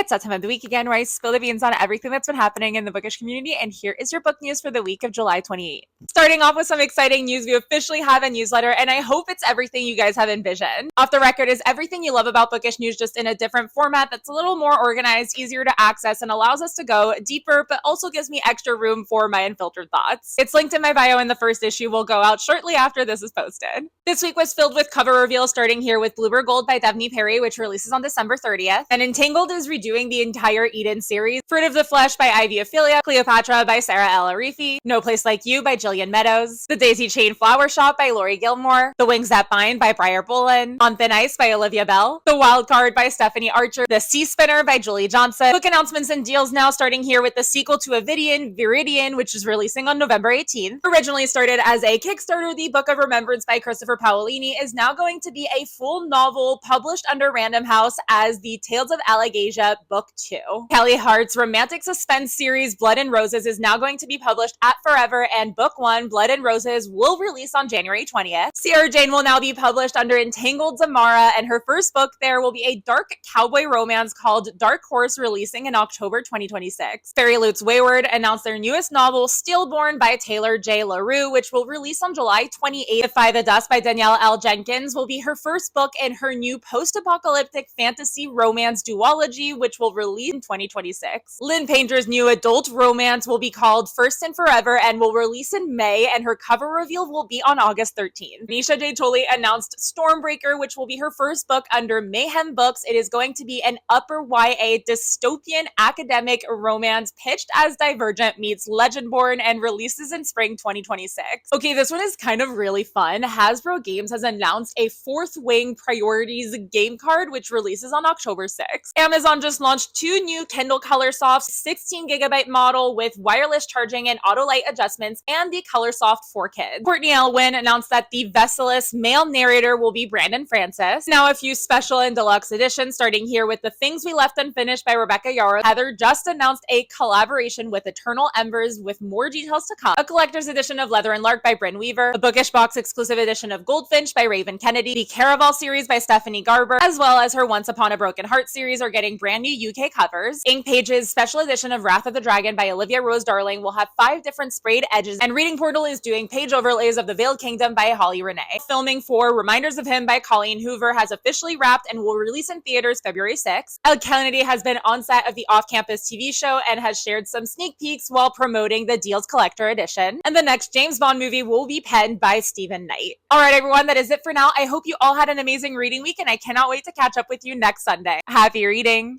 It's that time of the week again where I spill the beans on everything that's been happening in the bookish community, and here is your book news for the week of July 28th. Starting off with some exciting news, we officially have a newsletter, and I hope it's everything you guys have envisioned. Off the record is everything you love about bookish news, just in a different format that's a little more organized, easier to access, and allows us to go deeper, but also gives me extra room for my unfiltered thoughts. It's linked in my bio, and the first issue will go out shortly after this is posted. This week was filled with cover reveals, starting here with Bluebird Gold by Devney Perry, which releases on December 30th, and Entangled is redoing the entire Eden series. Fruit of the Flesh by Ivy Ophelia, Cleopatra by Sarah El Arifi, No Place Like You by Jillian Meadows, The Daisy Chain Flower Shop by Lori Gilmore, The Wings That Bind by Briar Bolin, On Thin Ice by Olivia Bell, The Wild Card by Stephanie Archer, The Sea Spinner by Julie Johnson. Book announcements and deals now, starting here with the sequel to Avidian, Viridian, which is releasing on November 18th. Originally started as a Kickstarter, the Book of Remembrance by Christopher Paolini is now going to be a full novel published under Random House as the Tales of Allegasia Book 2. Kelly Hart's romantic suspense series Blood and Roses is now going to be published at Forever, and Book 1, Blood and Roses, will release on January 20th. Sierra Jane will now be published under Entangled Zamara, and her first book there will be a dark cowboy romance called Dark Horse, releasing in October 2026. Fairy Loots Wayward announced their newest novel, Stillborn by Taylor J. LaRue, which will release on July 28th. Defy the Dust by Danielle L. Jenkins will be her first book in her new post-apocalyptic fantasy romance duology, which will release in 2026. Lynn Painter's new adult romance will be called First and Forever and will release in May, and her cover reveal will be on August 13th. Nisha J. Tolley announced Stormbreaker, which will be her first book under Mayhem Books. It is going to be an upper YA dystopian academic romance pitched as Divergent meets Legendborn and releases in spring 2026. Okay, this one is kind of really fun. Hasbro Games has announced a Fourth Wing Priorities game card, which releases on October 6th. Amazon just launched two new Kindle Colorsoft 16GB model with wireless charging and auto light adjustments, and the Colorsoft for Kids. Courtney Elwin announced that the Vesselus male narrator will be Brandon Francis. Now a few special and deluxe editions, starting here with The Things We Left Unfinished by Rebecca Yarrow. Heather just announced a collaboration with Eternal Embers, with more details to come. A collector's edition of Leather and Lark by Bryn Weaver, a Bookish Box exclusive edition of Goldfinch by Raven Kennedy, the Caraval series by Stephanie Garber, as well as her Once Upon a Broken Heart series are getting brand new UK covers. Ink Page's special edition of Wrath of the Dragon by Olivia Rose Darling will have 5 different sprayed edges, and Reading Portal is doing page overlays of The Veiled Kingdom by Holly Renee. Filming for Reminders of Him by Colleen Hoover has officially wrapped and will release in theaters February 6th. Elle Kennedy has been on set of the Off-Campus TV show and has shared some sneak peeks while promoting the Deals Collector Edition. And the next James Bond movie will be penned by Stephen Knight. Alright everyone, that is it for now. I hope you all had an amazing reading week, and I cannot wait to catch up with you next Sunday. Happy reading!